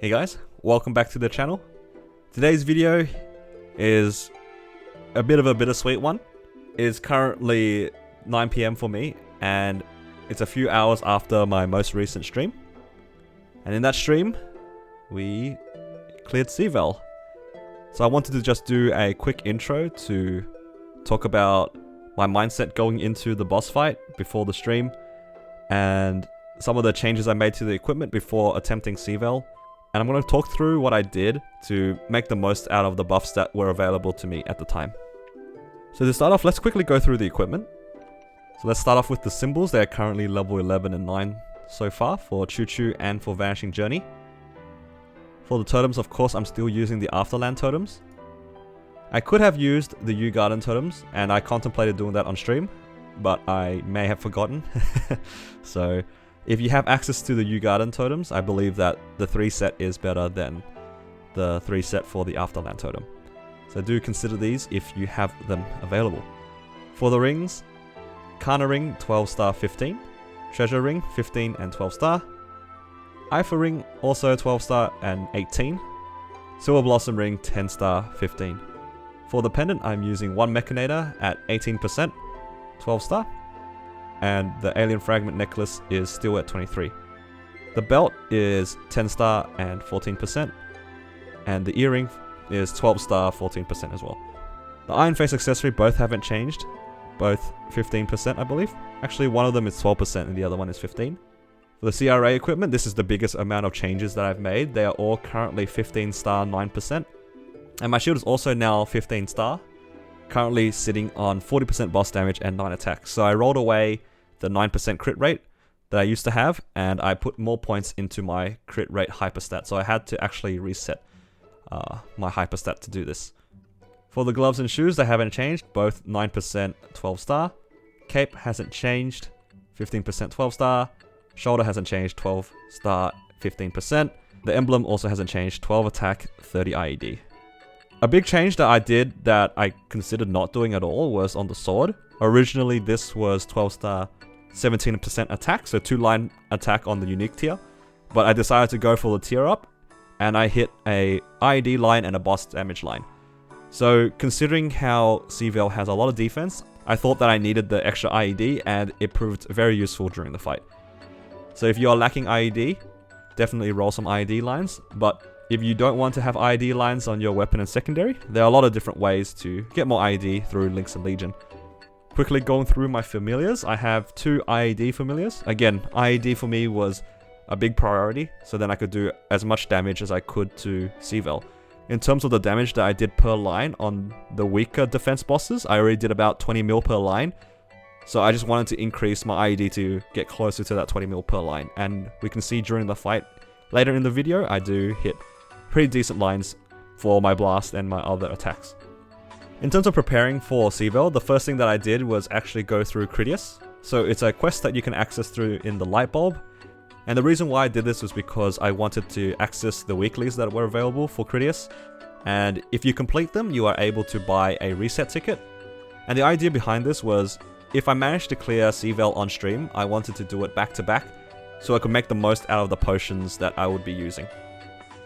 Hey guys, welcome back to the channel. Today's video is a bit of a bittersweet one. It's currently 9 PM for me and it's a few hours after my most recent stream. And in that stream, we cleared Vell. So I wanted to just do a quick intro to talk about my mindset going into the boss fight before the stream and some of the changes I made to the equipment before attempting Vell. And I'm going to talk through what I did to make the most out of the buffs that were available to me at the time. So to start off, let's quickly go through the equipment. So let's start off with the symbols. They're currently level 11 and 9 so far for Choo Choo and for Vanishing Journey. For the totems, of course, I'm still using the Afterland totems. I could have used the Yew Garden totems, and I contemplated doing that on stream, but I may have forgotten. So if you have access to the Yew Garden totems, I believe that the 3 set is better than the 3 set for the Afterland totem. So do consider these if you have them available. For the rings, Kana Ring 12 star 15, Treasure Ring 15 and 12 star, Ifa Ring also 12 star and 18, Silver Blossom Ring 10 star 15. For the pendant, I'm using one Mechanator at 18%, 12 star. And the Alien Fragment necklace is still at 23. The belt is 10 star and 14%, and the earring is 12 star 14% as well. The Iron Face accessory both haven't changed, both 15% I believe. Actually one of them is 12% and the other one is 15. For the CRA equipment, this is the biggest amount of changes that I've made. They are all currently 15 star 9%, and my shield is also now 15 star, currently sitting on 40% boss damage and 9 attacks. So I rolled away the 9% crit rate that I used to have, and I put more points into my crit rate hyperstat. So I had to actually reset my hyperstat to do this. For the gloves and shoes, they haven't changed, both 9% 12 star. Cape hasn't changed, 15% 12 star. Shoulder hasn't changed, 12 star 15%. The emblem also hasn't changed, 12 attack, 30 IED. A big change that I did that I considered not doing at all was on the sword. Originally this was 12 star 17% attack, so 2-line attack on the unique tier. But I decided to go for the tier up, and I hit a IED line and a boss damage line. So considering how Vell has a lot of defense, I thought that I needed the extra IED, and it proved very useful during the fight. So if you are lacking IED, definitely roll some IED lines, but if you don't want to have IED lines on your weapon and secondary, there are a lot of different ways to get more IED through Links and Legion. Quickly going through my familiars, I have 2 IED familiars. Again, IED for me was a big priority, so then I could do as much damage as I could to Vell. In terms of the damage that I did per line on the weaker defense bosses, I already did about 20 mil per line. So I just wanted to increase my IED to get closer to that 20 mil per line. And we can see during the fight later in the video, I do hit pretty decent lines for my blast and my other attacks. In terms of preparing for Vell, the first thing that I did was actually go through Critias. So it's a quest that you can access through in the light bulb. And the reason why I did this was because I wanted to access the weeklies that were available for Critias. And if you complete them, you are able to buy a reset ticket. And the idea behind this was, if I managed to clear Vell on stream, I wanted to do it back to back, so I could make the most out of the potions that I would be using.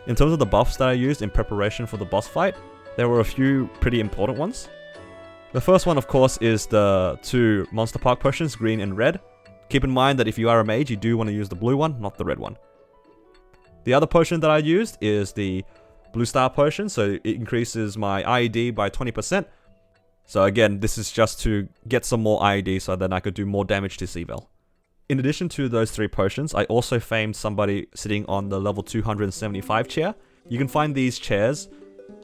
In terms of the buffs that I used in preparation for the boss fight, there were a few pretty important ones. The first one, of course, is the 2 Monster Park potions, green and red. Keep in mind that if you are a mage, you do want to use the blue one, not the red one. The other potion that I used is the blue star potion, so it increases my IED by 20%. So again, this is just to get some more IED so that I could do more damage to Vell. In addition to those 3 potions, I also famed somebody sitting on the level 275 chair. You can find these chairs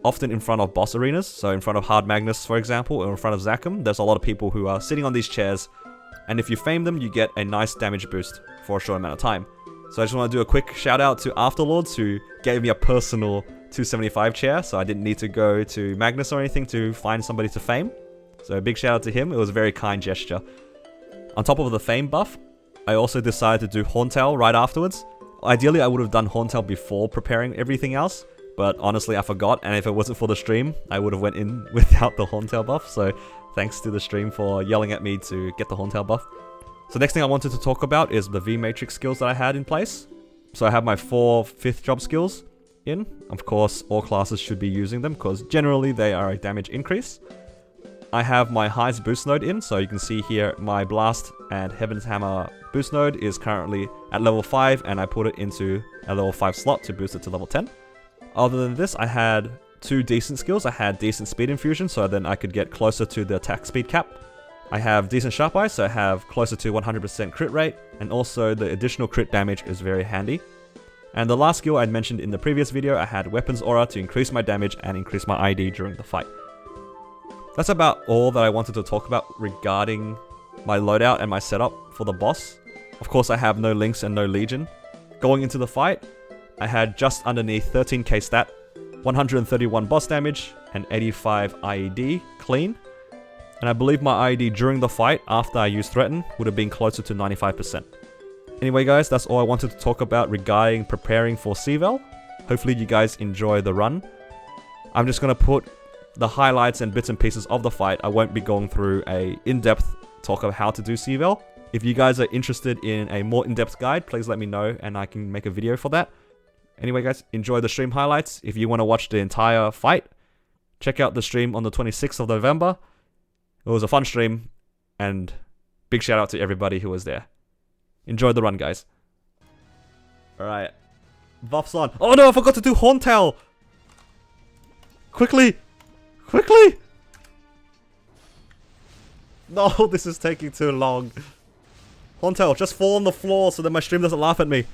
often in front of boss arenas, so in front of Hard Magnus for example, or in front of Zakum. There's a lot of people who are sitting on these chairs, and if you fame them, you get a nice damage boost for a short amount of time. So I just want to do a quick shout out to Afterlords who gave me a personal 275 chair, so I didn't need to go to Magnus or anything to find somebody to fame. So a big shout out to him, it was a very kind gesture. On top of the fame buff, I also decided to do Horntail right afterwards. Ideally I would have done Horntail before preparing everything else, but honestly I forgot, and if it wasn't for the stream, I would have went in without the Horntail buff, so thanks to the stream for yelling at me to get the Horntail buff. So next thing I wanted to talk about is the V-Matrix skills that I had in place. So I have my 4 5th job skills. in. Of course, all classes should be using them because generally they are a damage increase. I have my highest boost node in, so you can see here my Blast and Heaven's Hammer boost node is currently at level 5, and I put it into a level 5 slot to boost it to level 10. Other than this, I had 2 decent skills. I had decent speed infusion, so then I could get closer to the attack speed cap. I have decent sharp eye, so I have closer to 100% crit rate, and also the additional crit damage is very handy. And the last skill I mentioned in the previous video, I had Weapons Aura to increase my damage and increase my ID during the fight. That's about all that I wanted to talk about regarding my loadout and my setup for the boss. Of course, I have no links and no legion. Going into the fight, I had just underneath 13k stat, 131 boss damage, and 85 IED clean. And I believe my IED during the fight, after I used Threaten, would have been closer to 95%. Anyway guys, that's all I wanted to talk about regarding preparing for CVEL. Hopefully you guys enjoy the run. I'm just going to put the highlights and bits and pieces of the fight. I won't be going through a in-depth talk of how to do CVEL. If you guys are interested in a more in-depth guide, please let me know and I can make a video for that. Anyway guys, enjoy the stream highlights. If you want to watch the entire fight, check out the stream on the 26th of November. It was a fun stream, and big shout out to everybody who was there. Enjoy the run, guys. Alright. Buffs on. Oh no, I forgot to do Horntail! Quickly! Quickly! No, this is taking too long. Horntail, just fall on the floor so that my stream doesn't laugh at me.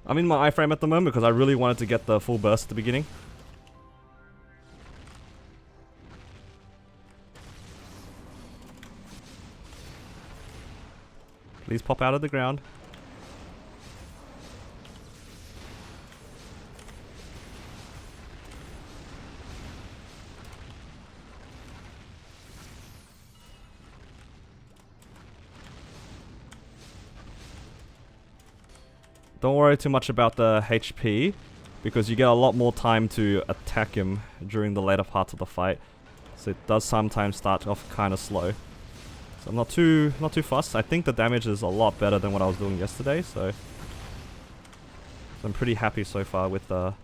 I'm in my iframe at the moment because I really wanted to get the full burst at the beginning. Please pop out of the ground. Don't worry too much about the HP, because you get a lot more time to attack him during the later parts of the fight. So it does sometimes start off kind of slow. So I'm not too fussed. I think the damage is a lot better than what I was doing yesterday, so I'm pretty happy so far with the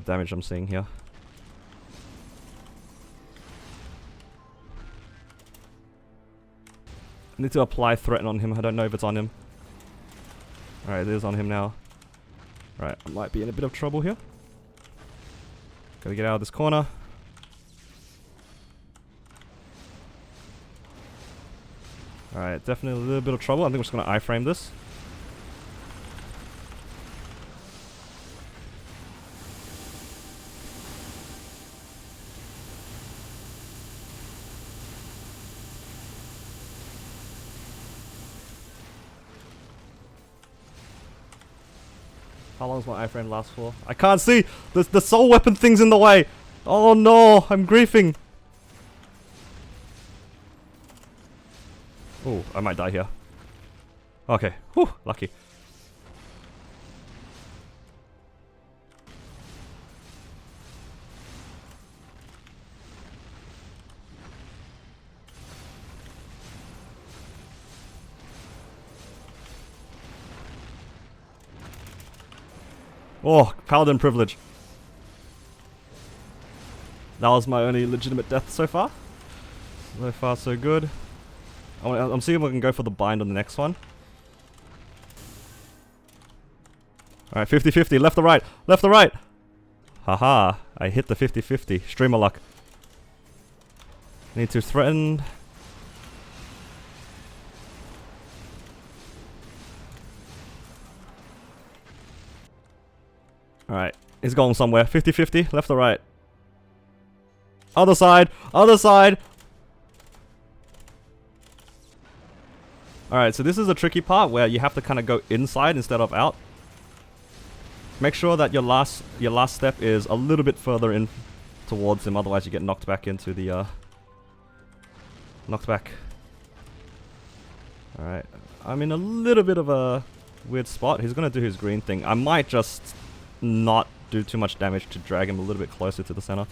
damage I'm seeing here. I need to apply Threaten on him. I don't know if it's on him. Alright, it is on him now. Alright, I might be in a bit of trouble here. Gotta get out of this corner. Alright, definitely a little bit of trouble. I think we're just gonna iframe this. How long does my iframe last for? I can't see! The soul weapon thing's in the way! Oh no! I'm griefing! Oh, I might die here. Okay. Whew, lucky. Oh, Paladin privilege. That was my only legitimate death so far. So far, so good. I'm seeing if I can go for the bind on the next one. Alright, 50-50. Left or right? Left or right? Haha. I hit the 50-50. Streamer luck. Need to threaten. Alright. He's going somewhere. 50-50. Left or right? Other side! Other side! Alright, so this is a tricky part where you have to kind of go inside instead of out. Make sure that your last step is a little bit further in towards him, otherwise you get knocked back into the Knocked back. Alright. I'm in a little bit of a weird spot. He's gonna do his green thing. I might just not do too much damage to drag him a little bit closer to the center.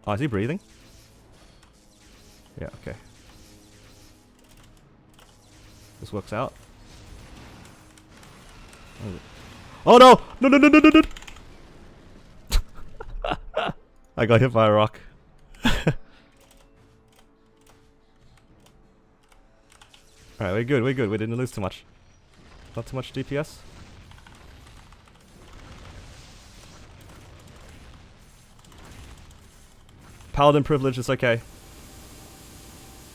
Oh, is he breathing? Yeah, okay. This works out. Oh no! No, no, no, no, no, no! I got hit by a rock. Alright, we're good, we're good. We didn't lose too much. Not too much DPS. Paladin privilege is okay.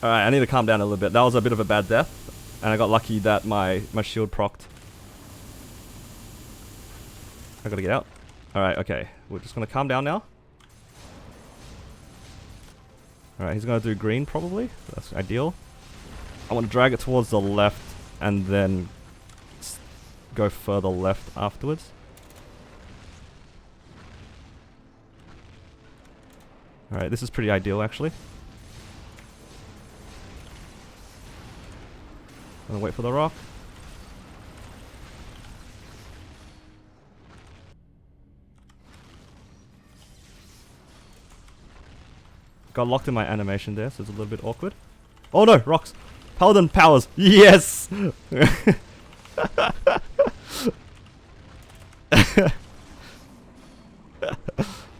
Alright, I need to calm down a little bit. That was a bit of a bad death. And I got lucky that my shield procced. I gotta get out. Alright, okay. We're just gonna calm down now. Alright, he's gonna do green probably. That's ideal. I want to drag it towards the left and then go further left afterwards. Alright, this is pretty ideal actually. I'm gonna wait for the rock. Got locked in my animation there, so it's a little bit awkward. Oh no, rocks! Paladin powers! Yes!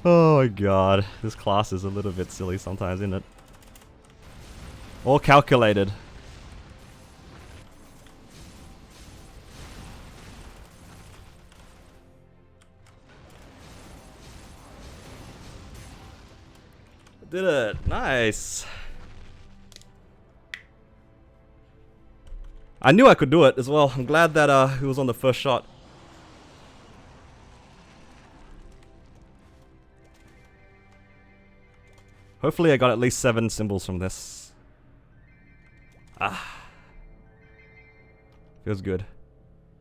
Oh my god, this class is a little bit silly sometimes, isn't it? All calculated. Did it! Nice! I knew I could do it as well. I'm glad that he was on the first shot. Hopefully I got at least 7 symbols from this. Ah. Feels good.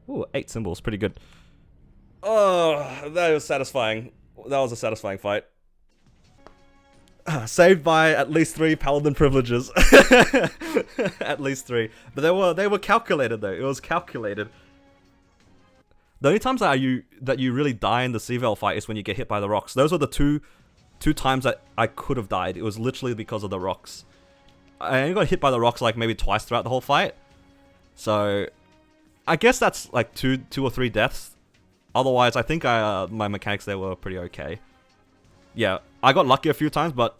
Ooh, 8 symbols. Pretty good. Oh, that was satisfying. That was a satisfying fight. Saved by at least 3 paladin privileges. At least 3. But they were calculated though. It was calculated. The only times that you really die in the C-Vel fight is when you get hit by the rocks. Those were the two times that I could have died. It was literally because of the rocks. I only got hit by the rocks like maybe twice throughout the whole fight. So I guess that's like two or 3 deaths. Otherwise, I think my mechanics there were pretty okay. Yeah, I got lucky a few times, but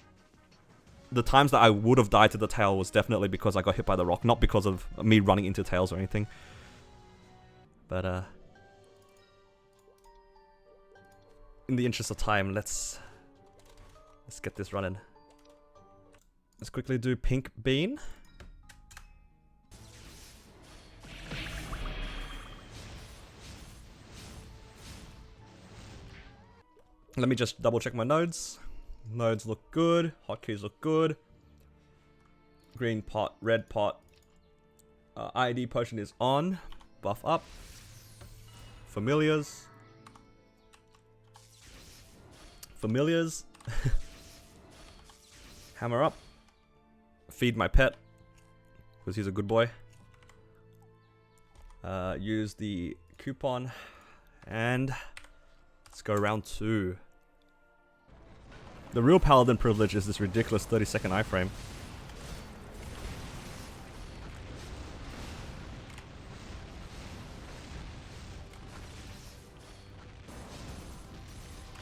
the times that I would have died to the tail was definitely because I got hit by the rock, not because of me running into tails or anything. But in the interest of time, let's get this running. Let's quickly do pink bean. Let me just double check my nodes. Nodes look good. Hotkeys look good. Green pot, red pot. ID potion is on. Buff up. Familiars. Familiars. Hammer up. Feed my pet. Because he's a good boy. Use the coupon. And let's go round 2. The real paladin privilege is this ridiculous 30-second iframe.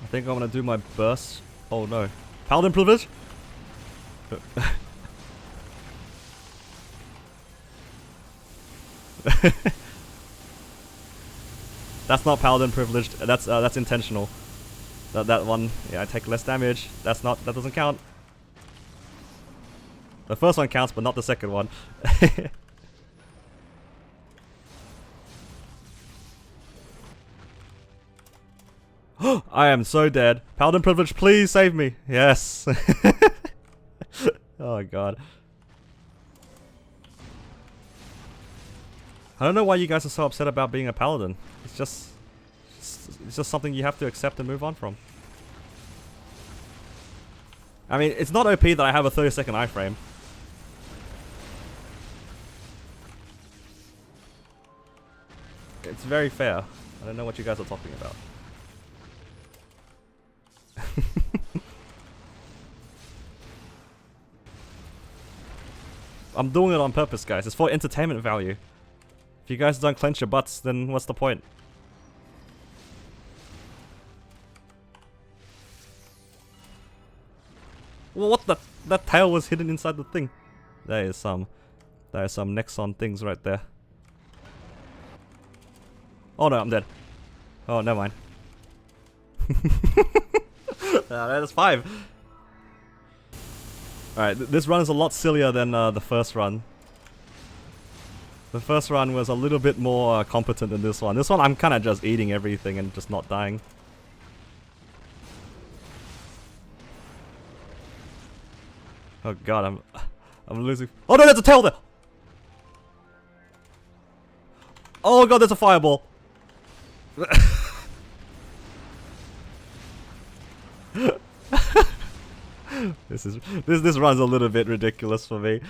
I think I'm gonna do my burst. Oh no. Paladin privilege? That's not paladin privileged. That's intentional. That one, yeah, I take less damage. That doesn't count. The first one counts, but not the second one. I am so dead. Paladin privilege, please save me. Yes. Oh god. I don't know why you guys are so upset about being a paladin. It's just It's just something you have to accept and move on from. I mean, it's not OP that I have a 30-second iframe. It's very fair. I don't know what you guys are talking about. I'm doing it on purpose, guys. It's for entertainment value. If you guys don't clench your butts, then what's the point? Well, what the? That tail was hidden inside the thing. There is some Nexon things right there. Oh no, I'm dead. Oh, never mind. That's 5. Alright, this run is a lot sillier than the first run. The first run was a little bit more competent than this one. This one I'm kind of just eating everything and just not dying. Oh god, I'm losing. Oh no, there's a tail there! Oh god, there's a fireball! This run's a little bit ridiculous for me.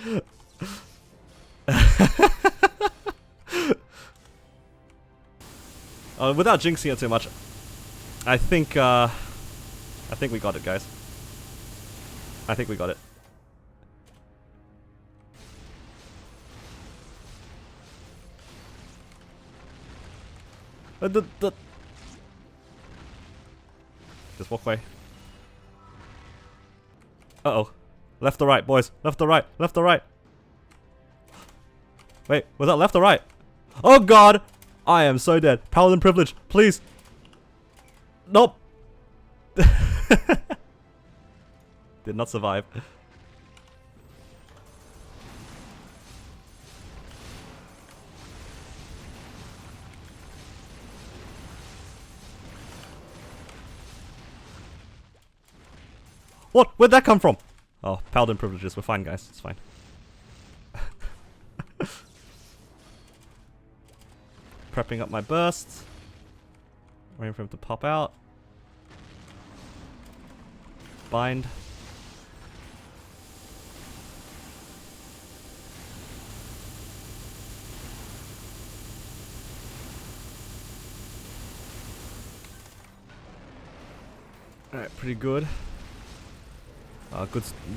Without jinxing it too much, I think we got it, guys. I think we got it. Just walk away. Uh-oh. Left or right, boys. Left or right. Left or right. Wait, was that left or right? Oh god! I am so dead. Paladin privilege, please. Nope. Did not survive. What? Where'd that come from? Oh, Paladin privileges. We're fine, guys. It's fine. Prepping up my burst. Waiting for him to pop out. Bind. Alright, pretty good.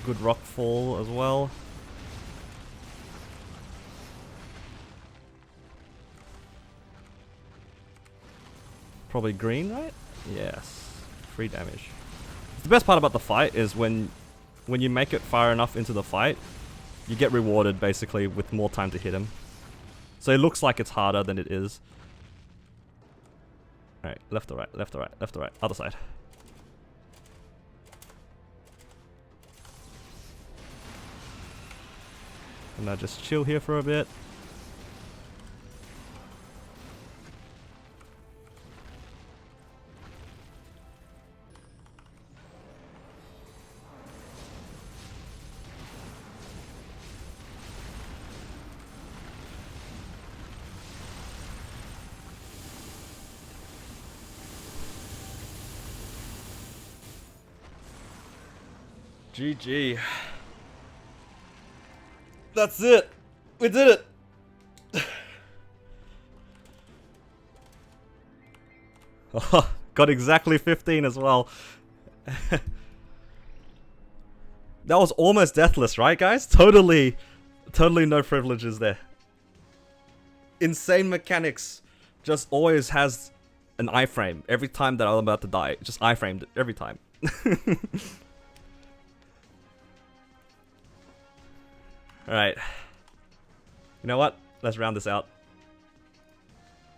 Good rock fall as well. Probably green, right? Yes. 3 damage. The best part about the fight is when you make it far enough into the fight, you get rewarded basically with more time to hit him. So it looks like it's harder than it is. Alright, left or right, left or right, left or right, other side. And I just chill here for a bit. GG. That's it. We did it. Oh, got exactly 15 as well. That was almost deathless, right, guys? Totally no privileges there. Insane mechanics. Just always has an iframe every time that I'm about to die. Just iframed it every time. Alright. You know what? Let's round this out.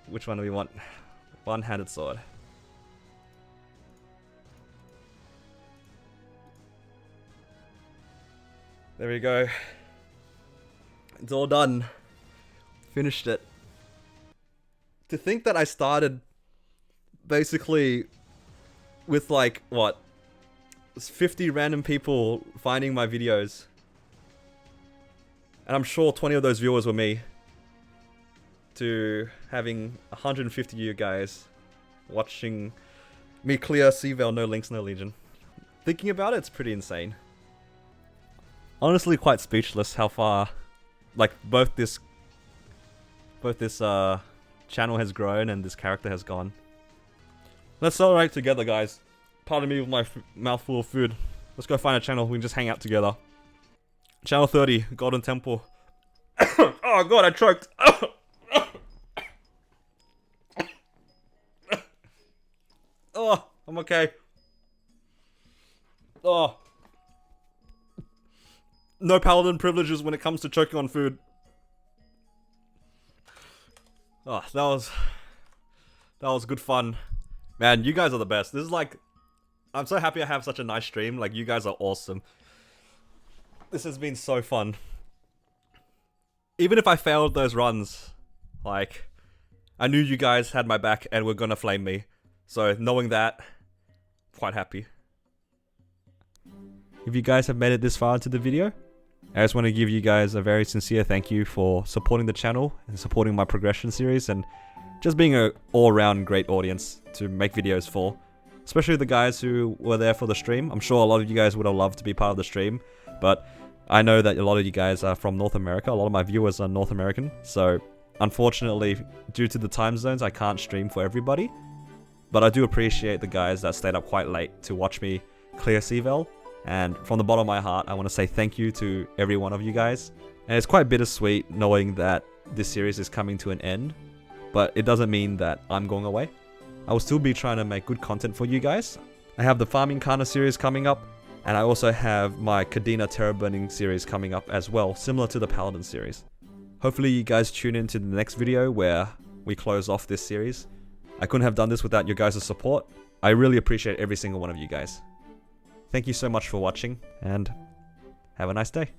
Which one do we want? One-handed sword. There we go. It's all done. Finished it. To think that I started basically with like, what? 50 random people finding my videos. And I'm sure 20 of those viewers were me. To having 150 of you guys watching me clear Vellum, no links, no legion. Thinking about it, it's pretty insane. Honestly, quite speechless how far, like, both this channel has grown and this character has gone. Let's celebrate together, guys. Pardon me with my mouthful of food. Let's go find a channel. We can just hang out together. Channel 30, Golden Temple. Oh god, I choked. Oh, I'm okay. Oh. No Paladin privileges when it comes to choking on food. Oh, that was good fun. Man, you guys are the best. This is like, I'm so happy I have such a nice stream. Like, you guys are awesome. This has been so fun. Even if I failed those runs, like, I knew you guys had my back and were gonna flame me. So, knowing that, quite happy. If you guys have made it this far into the video, I just want to give you guys a very sincere thank you for supporting the channel and supporting my progression series and just being an all-round great audience to make videos for. Especially the guys who were there for the stream. I'm sure a lot of you guys would have loved to be part of the stream, but I know that a lot of you guys are from North America. A lot of my viewers are North American, so unfortunately, due to the time zones, I can't stream for everybody. But I do appreciate the guys that stayed up quite late to watch me clear Vellum. And from the bottom of my heart, I want to say thank you to every one of you guys. And it's quite bittersweet knowing that this series is coming to an end, but it doesn't mean that I'm going away. I will still be trying to make good content for you guys. I have the Farming Kana series coming up, and I also have my Kadena Terror Burning series coming up as well, similar to the Paladin series. Hopefully you guys tune into the next video where we close off this series. I couldn't have done this without your guys' support. I really appreciate every single one of you guys. Thank you so much for watching, and have a nice day.